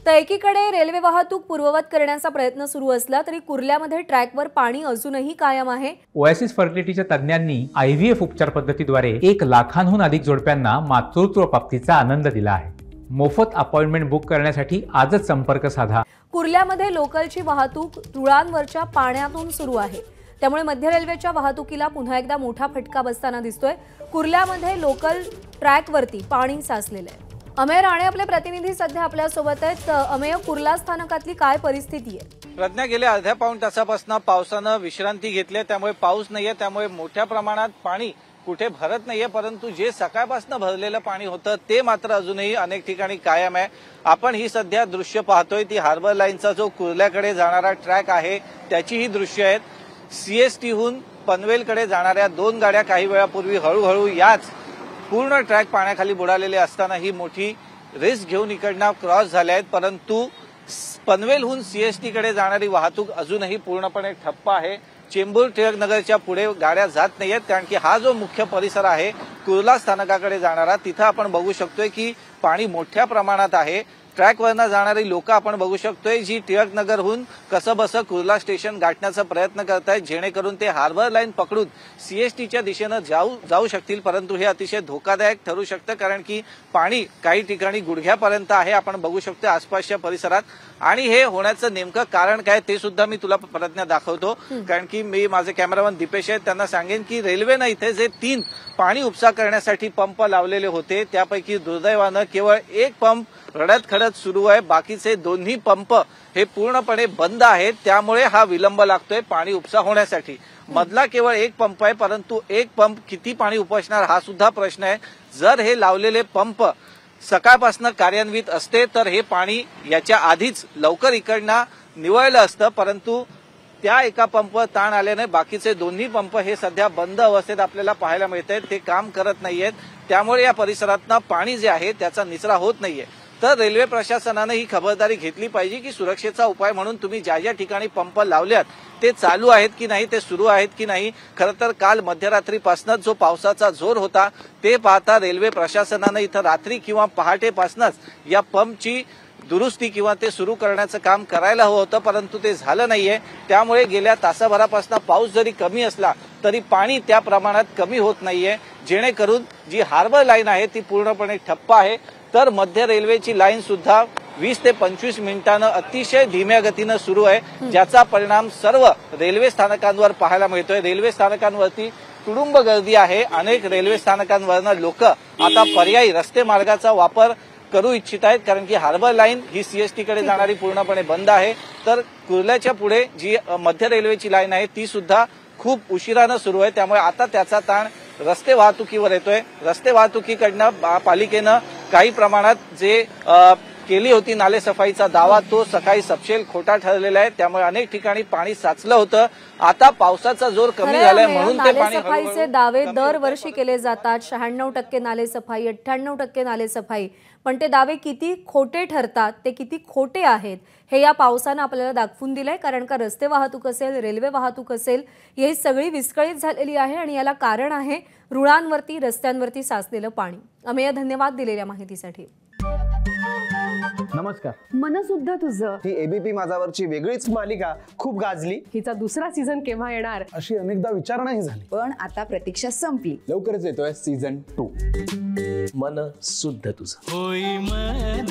तर एकीकडे रेल्वे वाहतूक पूर्ववत करण्याचा प्रयत्न सुरू असला तरी कुर्ल्यामध्ये ट्रॅकवर पाणी अजूनही कायम आहे। ओएसिस फर्टिलिटीच्या तज्ञांनी आयव्हीएफ उपचार पद्धतीद्वारे 1 लाखांहून अधिक जोडप्यांना मातृत्व प्राप्तीचा आनंद दिला आहे। मोफत अपॉइंटमेंट बुक करण्यासाठी आजच संपर्क साधा। कुर्ल्यामध्ये लोकलची वाहतूक रुळांवरच्या पाण्यातून सुरू आहे, त्यामुळे मध्य रेल्वेच्या वाहतुकीला पुन्हा एकदा मोठा फटका बसताना दिसतोय। कुर्ल्यामध्ये लोकल ट्रॅकवरती पाणी साचलेलं आहे। अमेय राणे आपले प्रतिनिधी सध्या आपल्या सोबत आहेत। अमेय, कुर्ला स्थानकातली काय परिस्थिती आहे? प्रज्ञा, गेल्या अर्ध्या पाऊण तासापासून पावसानं विश्रांती घेतली, त्यामुळे पाऊस नाहीये, त्यामुळे मोठ्या प्रमाणात पाणी कुठे भरत नाहीये, परंतु जे सकाळपासून भरलेलं पाणी होतं ते मात्र अजूनही अनेक ठिकाणी कायम आहे। आपण ही सध्या दृश्य पाहतोय ती हार्बर लाईनचा जो कुर्ल्याकडे जाणारा ट्रॅक आहे त्याची ही दृश्य आहेत। सीएसटीहून पनवेलकडे जाणाऱ्या 2 गाड्या काही वेळापूर्वी हळूहळू याच पूर्ण ट्रॅक पाण्याखाली बुडालेले असताना ही मोठी रिस्क घेऊन इकडनं क्रॉस झाल्या आहेत, परंतु पनवेलहून सीएसटीकडे जाणारी वाहतूक अजूनही पूर्णपणे ठप्प आहे। चेंबूर टिळकनगरच्या पुढे गाड्या जात नाहीयेत, कारण की हा जो मुख्य परिसर आहे कुर्ला स्थानकाकडे जाणारा, तिथं आपण बघू शकतोय की पाणी मोठ्या प्रमाणात आहे। ट्रॅकवरनं जाणारी लोक आपण बघू शकतोय जी टिळकनगरहून कसंबसं कुर्ला स्टेशन गाठण्याचा प्रयत्न करतायत, जेणेकरून ते हार्बर लाईन पकडून सीएसटीच्या दिशेनं जाऊ शकतील, परंतु हे अतिशय धोकादायक ठरू शकतं, कारण की पाणी काही ठिकाणी गुडघ्यापर्यंत आहे आपण बघू शकतो आसपासच्या परिसरात। आणि हे होण्याचं नेमकं कारण काय ते सुद्धा मी तुला प्रज्ञा दाखवतो, कारण की मी माझे कॅमेरामन दीपेश आहेत त्यांना सांगेन की रेल्वेनं इथे जे 3 पाणी उपसा करण्यासाठी पंप लावलेले होते त्यापैकी दुर्दैवानं केवळ 1 पंप रडत खडत सुरू आहे, बाकीचे दोन्ही पंप हे पूर्णपणे बंद आहेत, त्यामुळे हा विलंब लागतोय पाणी उपसा होण्यासाठी। मधला केवळ 1 पंप आहे, परंतु 1 पंप किती पाणी उपसणार हा सुद्धा प्रश्न आहे। जर हे लावलेले पंप सकाळपासून कार्यान्वित असते तर हे पाणी याच्या आधीच लवकर इकडनं निवळलं असतं, परंतु त्या एका पंप ताण आल्याने बाकीचे दोन्ही पंप हे सध्या बंद अवस्थेत आपल्याला पाहायला मिळत आहेत, ते काम करत नाहीयेत, त्यामुळे या परिसरातनं पाणी जे आहे त्याचा निचरा होत नाहीये। तर रेल्वे प्रशासनाने ही खबरदारी घेतली पाहिजे की सुरक्षेचा उपाय म्हणून तुम्ही ज्या ज्या ठिकाणी पंप लावल्यात ते चालू आहेत की नाही, ते सुरू आहेत की नाही। खरं तर काल मध्यरात्रीपासूनच जो पावसाचा जोर होता ते पाहता रेल्वे प्रशासनाने इथं रात्री किंवा पहाटेपासूनच या पंपची दुरुस्ती किंवा ते सुरू करण्याचं काम करायला हवं होतं, परंतु ते झालं नाहीये। त्यामुळे गेल्या तासाभरापासून पाऊस जरी कमी असला तरी पाणी त्या प्रमाणात कमी होत नाहीये, जेणेकरून जी हार्बर लाईन आहे ती पूर्णपणे ठप्प आहे। तर मध्य रेल्वेची लाईन सुद्धा 20 ते 25 मिनिटांनं अतिशय धीम्या गतीनं सुरू आहे, ज्याचा परिणाम सर्व रेल्वे स्थानकांवर पाहायला मिळतोय। रेल्वे स्थानकांवरती तुडुंब गर्दी आहे। अनेक रेल्वे स्थानकांवरनं लोक आता पर्यायी रस्ते मार्गाचा वापर करू इच्छित आहेत, कारण की हार्बर लाईन ही सीएसटीकडे जाणारी पूर्णपणे बंद आहे। तर कुर्ल्याच्या पुढे जी मध्य रेल्वेची लाईन आहे ती सुद्धा खूप उशिरानं सुरू आहे, त्यामुळे आता त्याचा ताण रस्ते वाहतुकीवर येतोय। रस्ते वाहतुकीकडनं पालिकेनं काही प्रमाणात जे केली होती नालेसफाईचा दावा तो सकाळी सपशेल खोटा ठरलेला आहे, त्यामुळे अनेक ठिकाणी पाणी साचलं होतं। आता पावसाचा जोर कमी झालाय म्हणून ते पाणी नालेसफाईचे दावे दरवर्षी केले जातात, 96% नालेसफाई, 98% नालेसफाई, पण ते दावे किती खोटे ठरतात, ते किती खोटे आहेत हे या पावसानं आपल्याला दाखवून दिलंय। कारण का रस्ते वाहतूक असेल, रेल्वे वाहतूक असेल, ही सगळी विस्कळीत झालेली आहे आणि याला कारण आहे रुळांवरती रस्त्यांवरती साचलेलं पाणी। अमेय, धन्यवाद दिलेल्या माहितीसाठी। नमस्कार। मन सुद्धा तुझं ही एबीपी माझावरची वेगळीच मालिका खूप गाजली। हिचा दुसरा सीझन केव्हा येणार अशी अनेकदा विचारणाही झाली, पण आता प्रतीक्षा संपली। लवकरच येतोय सीझन 2। मन सुद्धा तुझं। होई मन